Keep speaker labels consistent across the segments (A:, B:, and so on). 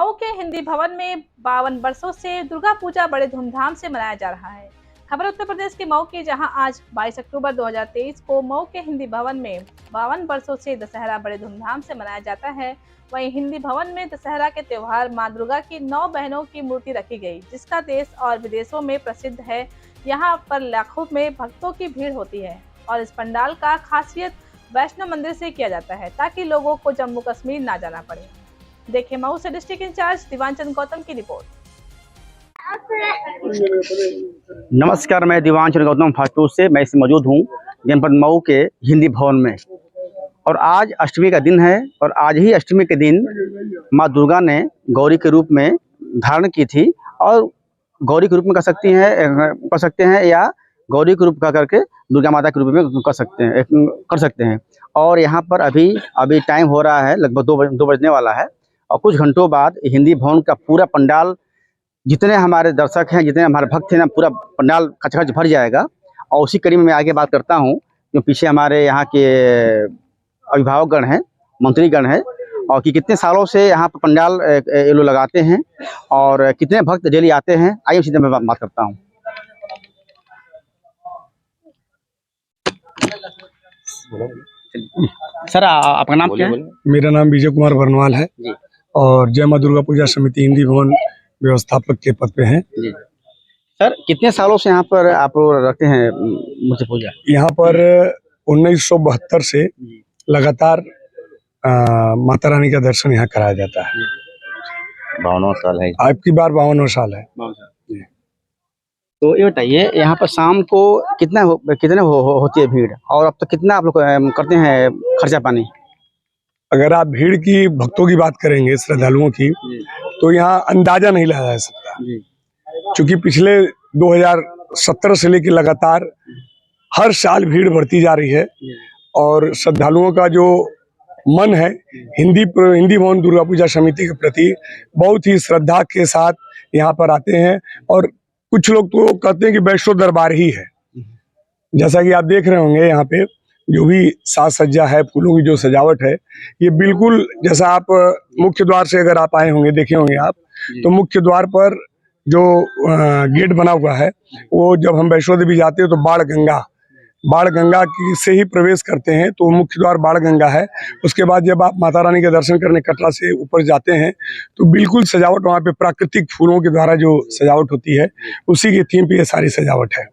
A: मऊ के हिंदी भवन में 52 वर्षों से दुर्गा पूजा बड़े धूमधाम से मनाया जा रहा है। खबर उत्तर प्रदेश के मऊ की, जहां आज 22 अक्टूबर 2023 को मऊ के हिंदी भवन में 52 वर्षों से दशहरा बड़े धूमधाम से मनाया जाता है। वहीं हिंदी भवन में दशहरा के त्योहार मां दुर्गा की 9 बहनों की मूर्ति रखी गई, जिसका देश और विदेशों में प्रसिद्ध है। यहाँ पर लाखों में भक्तों की भीड़ होती है और इस पंडाल का खासियत वैष्णो मंदिर से किया जाता है, ताकि लोगों को जम्मू कश्मीर ना जाना पड़े। देखिए मऊ से डिस्ट्रिक्ट इंचार्ज दीवानचंद गौतम की रिपोर्ट।
B: नमस्कार, मैं दीवानचंद गौतम फास्टफूड से मैं इस मौजूद हूँ जनपद मऊ के हिंदी भवन में। और आज अष्टमी का दिन है और आज ही अष्टमी के दिन माँ दुर्गा ने गौरी के रूप में धारण की थी और गौरी के रूप में कर सकते हैं या गौरी के रूप का करके दुर्गा माता के रूप में कर सकते हैं। और यहाँ पर अभी टाइम हो रहा है, लगभग 2 बजने वाला है और कुछ घंटों बाद हिंदी भवन का पूरा पंडाल, जितने हमारे दर्शक हैं, जितने हमारे भक्त हैं ना, पूरा पंडाल खच भर जाएगा। और उसी कड़ी में मैं आगे बात करता हूँ, जो पीछे हमारे यहाँ के अभिभावकगण हैं, मंत्रीगण हैं, और कि कितने सालों से यहाँ पर पंडाल ये लोग लगाते हैं और कितने भक्त डेली आते हैं। आइए सीधे मैं बात करता हूँ। सर, आपका नाम क्या है?
C: मेरा नाम विजय कुमार बरनवाल है
B: जी।
C: और जय मां दुर्गा पूजा समिति हिंदी भवन व्यवस्थापक के पद पे हैं।
B: जी। सर, कितने सालों से यहाँ पर आप रखते हैं मूर्ति पूजा? यहाँ
C: पर 1972 से लगातार माता रानी का दर्शन यहाँ कराया जाता है।
B: 52 साल है।
C: आपकी बार 52 साल है।
B: तो ये बताइए, यहाँ पर शाम को कितने होती है भीड़, और अब तक कितना आप लोग करते हैं खर्चा पानी?
C: अगर आप भीड़ की, भक्तों की बात करेंगे, श्रद्धालुओं की, तो यहाँ अंदाजा नहीं लगाया जा सकता, क्योंकि पिछले 2017 से लेकर लगातार हर साल भीड़ बढ़ती जा रही है। और श्रद्धालुओं का जो मन है हिंदी भवन दुर्गा पूजा समिति के प्रति, बहुत ही श्रद्धा के साथ यहाँ पर आते हैं। और कुछ लोग तो कहते हैं कि वैष्णो दरबार ही है। जैसा कि आप देख रहे होंगे, यहाँ पे जो भी साज सज्जा है, फूलों की जो सजावट है, ये बिल्कुल जैसा आप मुख्य द्वार से अगर आप आए होंगे, देखे होंगे आप, तो मुख्य द्वार पर जो गेट बना हुआ है, वो जब हम वैष्णो देवी जाते हैं तो बाण गंगा की से ही प्रवेश करते हैं, तो मुख्य द्वार बाण गंगा है। उसके बाद जब आप माता रानी के दर्शन करने कटरा से ऊपर जाते हैं, तो बिल्कुल सजावट वहाँ पे प्राकृतिक फूलों के द्वारा जो सजावट होती है, उसी की थीम पे ये सारी सजावट है।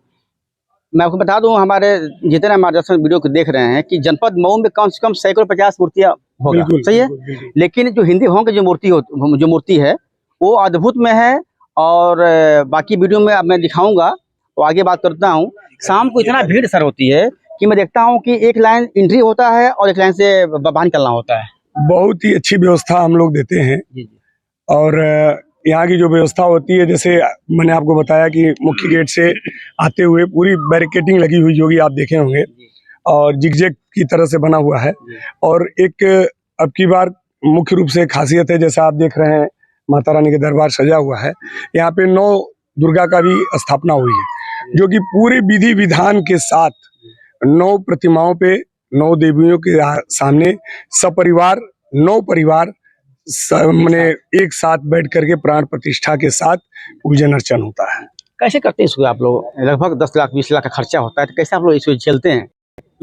B: मैं आपको बता दूं, हमारे जितने हमारे दर्शक वीडियो को देख रहे हैं कि जनपद मऊ में कम से कम सैकड़ों 50 मूर्तियां होगा, सही है। लेकिन जो हिंदी भवन की जो मूर्ति है वो अद्भुत में है। और बाकी वीडियो में अब मैं दिखाऊंगा, तो आगे बात करता हूँ। शाम को इतना भीड़ सर होती है कि मैं देखता हूँ कि एक लाइन एंट्री होता है और एक लाइन से बाहर निकलना होता है।
C: बहुत ही अच्छी व्यवस्था हम लोग देते हैं। और यहाँ की जो व्यवस्था होती है, जैसे मैंने आपको बताया कि मुख्य गेट से आते हुए पूरी बैरिकेडिंग लगी हुई, जो भी आप देखे होंगे, और जिगजैग की तरह से बना हुआ है। और एक अब की बार मुख्य रूप से खासियत है, जैसा आप देख रहे हैं, माता रानी के दरबार सजा हुआ है। यहाँ पे 9 दुर्गा का भी स्थापना हुई है, जो कि पूरे विधि विधान के साथ 9 प्रतिमाओं पे, 9 देवियों के सामने सपरिवार 9 परिवार मैंने एक साथ बैठ करके प्राण प्रतिष्ठा के साथ पूजन अर्चन होता है।
B: कैसे करते हैं इसको आप लोग? लगभग 10 लाख 20 लाख का खर्चा होता है, तो कैसे आप लोग इसको झेलते हैं?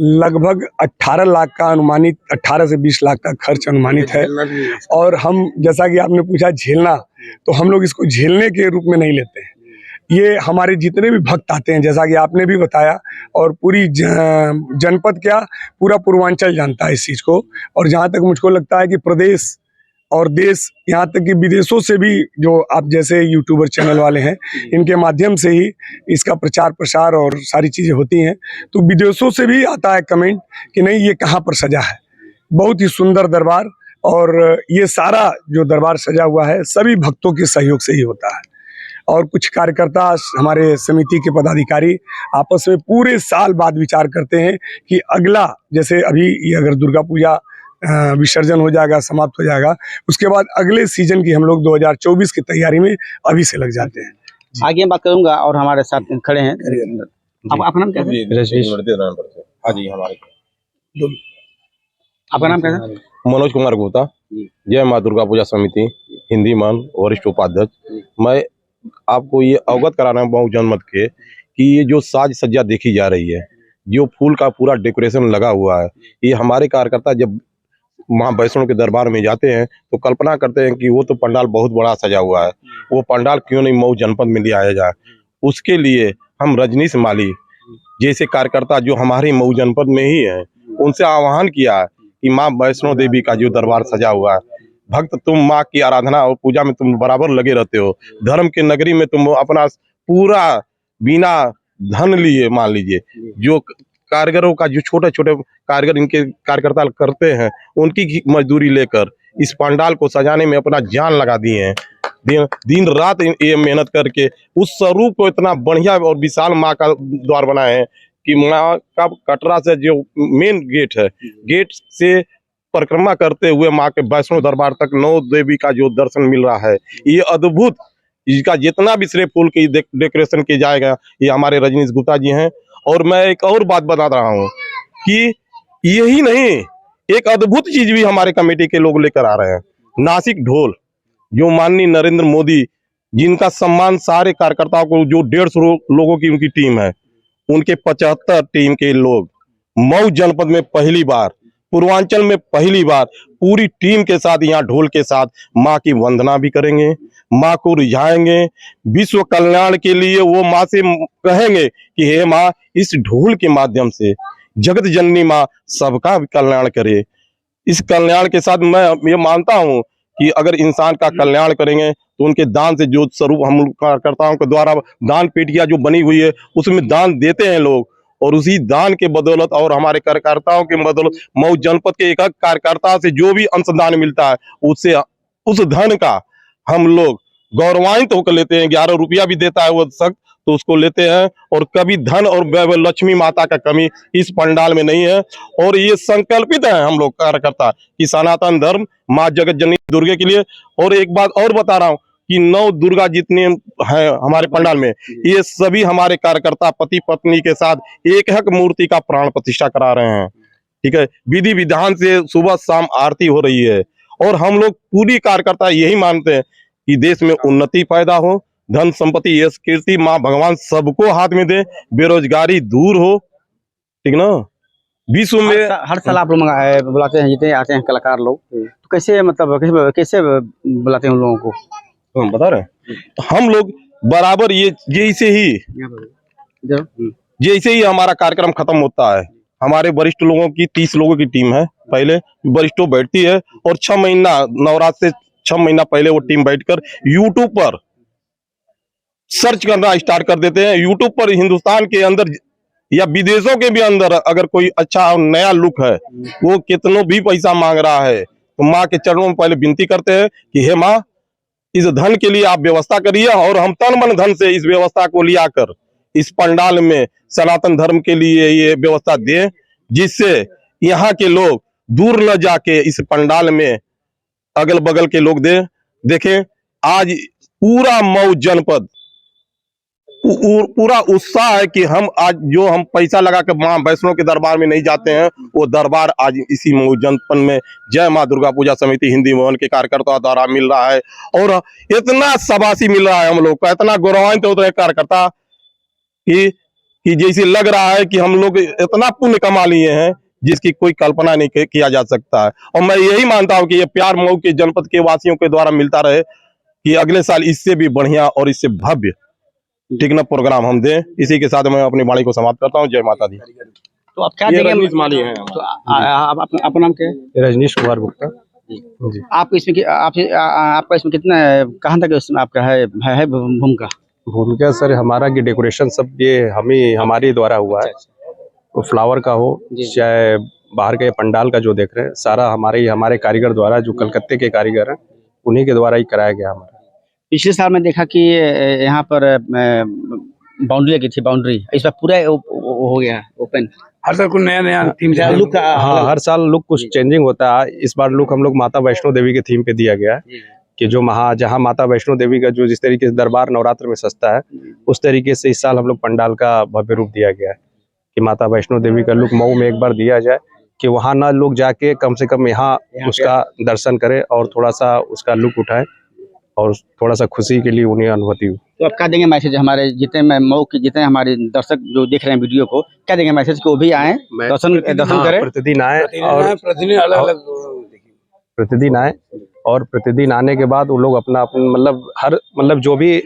C: लगभग 18 लाख का अनुमानित, 18 से 20 लाख का खर्च अनुमानित है। और हम, जैसा कि आपने पूछा झेलना, तो हम लोग इसको झेलने के रूप में नहीं लेते हैं। ये हमारे जितने भी भक्त आते हैं, जैसा कि आपने भी बताया, और पूरी जनपद क्या, पूरा पूर्वांचल जानता है इस चीज को। और जहाँ तक मुझको लगता है कि प्रदेश और देश, यहाँ तक कि विदेशों से भी, जो आप जैसे यूट्यूबर चैनल वाले हैं, इनके माध्यम से ही इसका प्रचार प्रसार और सारी चीज़ें होती हैं, तो विदेशों से भी आता है कमेंट कि नहीं, ये कहाँ पर सजा है। बहुत ही सुंदर दरबार, और ये सारा जो दरबार सजा हुआ है सभी भक्तों के सहयोग से ही होता है। और कुछ कार्यकर्ता, हमारे समिति के पदाधिकारी आपस में पूरे साल बाद विचार करते हैं कि अगला, जैसे अभी ये अगर दुर्गा पूजा विसर्जन हो जाएगा, समाप्त हो जाएगा, उसके बाद अगले सीजन की हम लोग 2024 की तैयारी में अभी से लग जाते हैं।
B: आगे बात करूंगा। और हमारे साथ खड़े हैं, आपका नाम क्या है?
D: हाँ जी, हमारे
B: आपका नाम क्या है?
D: मनोज कुमार गुप्ता। जय माँ दुर्गा पूजा समिति हिंदी मान वरिष्ठ उपाध्यक्ष। मैं आपको ये अवगत कराना है मऊ जनपद के कि ये जो साज सज्जा देखी जा रही है, जो फूल का पूरा डेकोरेशन लगा हुआ है, ये हमारे कार्यकर्ता जब माँ वैष्णो के दरबार में जाते हैं तो कल्पना करते हैं कि वो तो पंडाल बहुत बड़ा सजा हुआ है, वो पंडाल क्यों नहीं मऊ जनपद में ले आया जाए। उसके लिए हम रजनीश माली जैसे कार्यकर्ता जो हमारे मऊ जनपद में ही हैं, उनसे आह्वान किया है कि माँ वैष्णो देवी का जो दरबार सजा हुआ है, भक्त तुम माँ की आराधना और पूजा में तुम बराबर लगे रहते हो, धर्म के नगरी में तुम अपना पूरा बिना धन लिए मान लीजिए जो कारीगरों का जो छोटे छोटे कारीगर इनके कार्यकर्ता करते हैं, उनकी मजदूरी लेकर इस पंडाल को सजाने में अपना जान लगा दिए हैं। दिन रात ये मेहनत करके उस स्वरूप को इतना बढ़िया और विशाल माँ का द्वार बनाए हैं कि माँ का कटरा से जो मेन गेट है, गेट से परिक्रमा करते हुए माँ के वैष्णो दरबार तक 9 देवी का जो दर्शन मिल रहा है, ये अद्भुत। इसका जितना भी श्रेय फूल की डेकोरेशन किया जाएगा, ये हमारे रजनीश गुप्ता जी हैं। और मैं एक और बात बता रहा हूँ कि यही नहीं, एक अद्भुत चीज भी हमारे कमेटी के लोग लेकर आ रहे हैं, नासिक ढोल, जो माननीय नरेंद्र मोदी जिनका सम्मान सारे कार्यकर्ताओं को, जो 150 लोगों की उनकी टीम है, उनके 75 टीम के लोग मऊ जनपद में पहली बार, पूर्वांचल में पहली बार पूरी टीम के साथ यहाँ ढोल के साथ माँ की वंदना भी करेंगे, माँ को रिझाएंगे, विश्व कल्याण के लिए वो माँ से कहेंगे कि हे माँ, इस ढोल के माध्यम से जगत जननी माँ सबका कल्याण करे। इस कल्याण के साथ मैं ये मानता हूँ कि अगर इंसान का कल्याण करेंगे तो उनके दान से जो स्वरूप हम कार्यकर्ताओं के द्वारा दान पेटियां जो बनी हुई है उसमें दान देते हैं लोग, और उसी दान के बदौलत और हमारे कार्यकर्ताओं के बदौलत मऊ जनपद के एक कार्यकर्ता से जो भी अंशदान मिलता है, उससे उस धन का हम लोग गौरवान्वित होकर लेते हैं। 11 रुपया भी देता है वो सख्त, तो उसको लेते हैं। और कभी धन और लक्ष्मी माता का कमी इस पंडाल में नहीं है। और ये संकल्पित है हम लोग कार्यकर्ता कि सनातन धर्म माँ जगत जननी दुर्गे के लिए। और एक बात और बता रहा हूँ कि 9 दुर्गा जितने हैं हमारे पंडाल में, ये सभी हमारे कार्यकर्ता पति पत्नी के साथ एक मूर्ति का प्राण प्रतिष्ठा करा रहे हैं। ठीक है, विधि विधान से सुबह शाम आरती हो रही है। और हम लोग पूरी कार्यकर्ता यही मानते हैं कि देश में उन्नति पैदा हो, धन संपत्ति यश कीर्ति माँ भगवान सबको हाथ में दे, बेरोजगारी दूर हो। ठीक ना, विश्व में
B: हर साल आप लोग बुलाते हैं, जितने आते हैं कलाकार लोग, तो कैसे मतलब कैसे बुलाते हैं उन लोगों को?
D: तो हम बता रहे हैं, हम लोग बराबर ये जैसे ही हमारा कार्यक्रम खत्म होता है, हमारे वरिष्ठ लोगों की 30 लोगों की टीम है, पहले वरिष्ठों बैठती है और 6 महीना नवरात्र से 6 महीना पहले वो टीम बैठकर यूट्यूब पर सर्च करना स्टार्ट कर देते हैं। यूट्यूब पर हिंदुस्तान के अंदर या विदेशों के भी अंदर अगर कोई अच्छा नया लुक है, वो कितनों भी पैसा मांग रहा है, तो माँ के चरणों में पहले विनती करते हैं कि हे माँ, इस धन के लिए आप व्यवस्था करिए, और हम तन मन धन से इस व्यवस्था को लिया कर इस पंडाल में सनातन धर्म के लिए ये व्यवस्था दें, जिससे यहाँ के लोग दूर न जाके इस पंडाल में अगल बगल के लोग देखें। आज पूरा मऊ जनपद पूरा उत्साह है कि हम आज जो हम पैसा लगा के माँ वैष्णो के दरबार में नहीं जाते हैं, वो दरबार आज इसी मऊ जनपद में जय माँ दुर्गा पूजा समिति हिंदी भवन के कार्यकर्ताओं द्वारा मिल रहा है। और इतना शाबाशी मिल रहा है हम लोग का, इतना गौरवान्वित होते हैं कार्यकर्ता कि जैसे लग रहा है कि हम लोग इतना पुण्य कमा लिए हैं जिसकी कोई कल्पना नहीं किया जा सकता है। और मैं यही मानता हूँ कि ये प्यार मऊ के जनपद के वासियों के द्वारा मिलता रहे, कि अगले साल इससे भी बढ़िया और इससे भव्य ठीक ना प्रोग्राम हम दें। इसी के साथ मैं अपनी वाणी को समाप्त करता हूँ। जय माता दी।
B: तो आप क्या
D: ये
B: देंगे?
D: रजनीश माली हैं।
B: तो आपका नाम क्या है?
E: रजनीश कुमार गुप्ता जी।
B: आप इसमें आपका इसमें कितना कहाँ तक इसमें आपका है भूमिका?
E: भूमिका सर हमारा कि डेकोरेशन सब ये हमारे द्वारा हुआ है, तो फ्लावर का हो चाहे बाहर के पंडाल का जो देख रहे हैं, सारा हमारे कारीगर द्वारा, जो कलकत्ते के कारीगर हैं उन्हीं के द्वारा ही कराया गया हमारा।
B: पिछले साल मैं देखा कि यहाँ पर बाउंड्री लगी थी, बाउंड्री इस बार पूरा हो गया ओपन।
C: हर साल कुछ नया नया थीम से
B: लुक
E: हाँ, हर साल लुक कुछ चेंजिंग होता है। इस बार लुक हम लोग माता वैष्णो देवी के थीम पे दिया गया है कि जो जहाँ माता वैष्णो देवी का जो जिस तरीके से दरबार नवरात्र में सजता है, उस तरीके से इस साल हम लोग पंडाल का भव्य रूप दिया गया है कि माता वैष्णो देवी का लुक मऊ में एक बार दिया जाए, कि वहाँ ना लोग जाके कम से कम यहाँ उसका दर्शन करें और थोड़ा सा उसका लुक उठाएं और थोड़ा सा खुशी के लिए उन्हें अनुभूति हो।
B: तो आप क्या देंगे मैसेज हमारे जितने मऊ के जितने हमारे दर्शक जो देख रहे हैं वीडियो को, क्या देंगे मैसेज कि वो भी आए दर्शन करें,
E: प्रतिदिन आए और प्रतिदिन आए और प्रतिदिन आने के बाद वो लोग अपना मतलब जो भी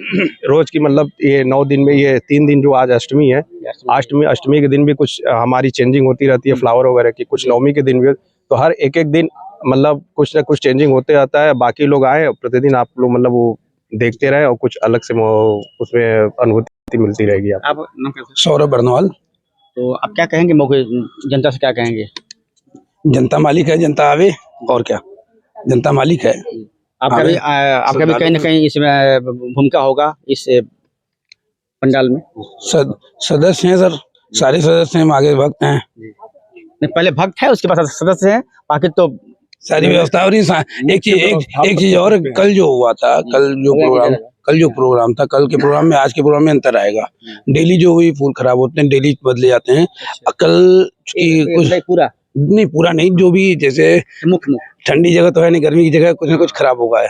E: रोज की मतलब ये 9 दिन में ये 3 दिन जो आज अष्टमी है, अष्टमी के दिन भी कुछ हमारी चेंजिंग होती रहती है फ्लावर वगैरह की, कुछ नवमी के दिन भी, तो हर एक दिन मतलब कुछ ना कुछ चेंजिंग होते रहता है। बाकी लोग आए प्रतिदिन, आप लोग मतलब वो देखते रहे और कुछ अलग से उसमें अनुभूति मिलती रहेगी।
B: आप नाम कैसे?
F: सौरभ बर्नवाल।
B: तो आप क्या कहेंगे मऊ की जनता से, क्या कहेंगे?
F: जनता मालिक है, जनता आवे और क्या, जनता मालिक है।
B: आपका भी कहीं ना कहीं इसमें भूमिका होगा इस पंडाल में?
F: सदस्य हैं सर, सारे सदस्य हैं, हम आगे भक्त हैं।
B: नहीं, पहले भक्त है उसके बाद सदस्य हैं, बाकी तो
F: सारी व्यवस्था। और एक चीज और, कल जो हुआ था, कल जो प्रोग्राम था, कल के प्रोग्राम में आज के प्रोग्राम में अंतर आएगा। डेली जो हुई फूल खराब होते हैं, डेली बदले जाते हैं। कल की कुछ पूरा नहीं, जो भी जैसे
B: मुख्य
F: ठंडी जगह तो है नहीं, गर्मी की जगह कुछ ना कुछ खराब होगा है,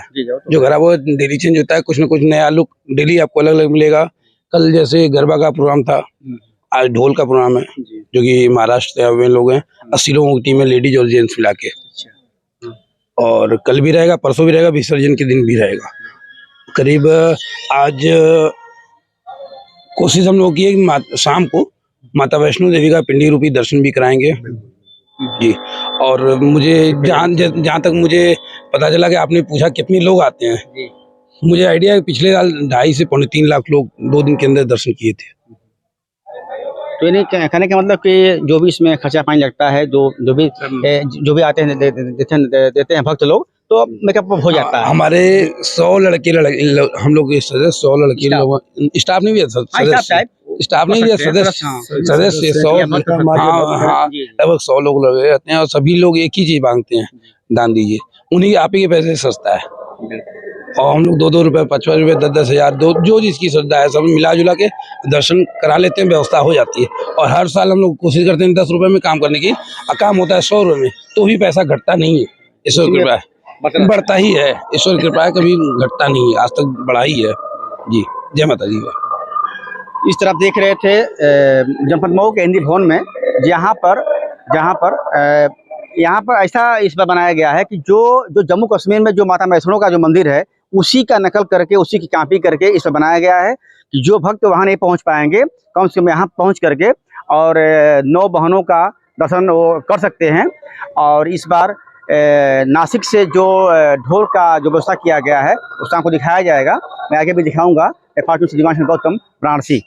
F: जो खराब होगा डेली चेंज होता है, कुछ ना कुछ नया लुक डेली आपको अलग अलग मिलेगा। कल जैसे गरबा का प्रोग्राम था, आज ढोल का प्रोग्राम है, जो कि महाराष्ट्र से हुए लोग हैं, 80 लोगों की टीम है, लेडीज और जेंट्स मिला के। और कल भी रहेगा, परसों भी रहेगा, विसर्जन के दिन भी रहेगा। करीब आज कोशिश हम लोग की है कि शाम को माता वैष्णो देवी का पिंडी रूपी दर्शन भी कराएंगे जी। और मुझे जहाँ तक मुझे पता चला कि आपने पूछा कितने लोग आते हैं, मुझे आइडिया है पिछले साल 2.5 से 3.25 लाख लोग 2 दिन के अंदर दर्शन किए थे।
B: तो ये कहने का मतलब कि जो भी इसमें खर्चा पानी लगता है, जो भी आते हैं देते हैं भक्त लोग, तो मेकअप हो जाता है।
F: हमारे 100 लड़के हम लोग सदस्य, 100 लड़के लोग, स्टाफ नहीं भी है, स्टाफ नहीं है, सदस्य 100, हाँ लगभग 100 लोग लगे रहते हैं। और सभी लोग एक ही चीज मांगते हैं, दान दीजिए, उन्हीं आप ही के पैसे सस्ता है। और हम लोग 2-2 रुपए, 55 रुपए, 10-10 हजार, जो जिसकी श्रद्धा है, सब मिला जुला के दर्शन करा लेते हैं, व्यवस्था हो जाती है। और हर साल हम लोग कोशिश करते हैं 10 रुपए में काम करने की, और काम होता है 100 रुपए में, तो भी पैसा घटता नहीं है। ईश्वर की कृपा है, बढ़ता ही है, ईश्वर की कृपा है, कभी घटता नहीं है, आज तक बढ़ा ही है जी। जय माता दी।
B: इस तरफ देख रहे थे जनपद मऊ के हिंदी भवन में, यहाँ पर ऐसा इस बार बनाया गया है कि जो जम्मू कश्मीर में जो माता वैष्णो का जो मंदिर है, उसी का नकल करके, उसी की कॉपी करके इस पर बनाया गया है कि जो भक्त वहाँ नहीं पहुँच पाएंगे, कम से कम यहाँ पहुँच करके और 9 बहनों का दर्शन वो कर सकते हैं। और इस बार नासिक से जो ढोल का जो व्यवस्था किया गया है, उस शाम को दिखाया जाएगा। मैं आगे भी दिखाऊंगा। FR2 से दिवांश गौतम, वाराणसी।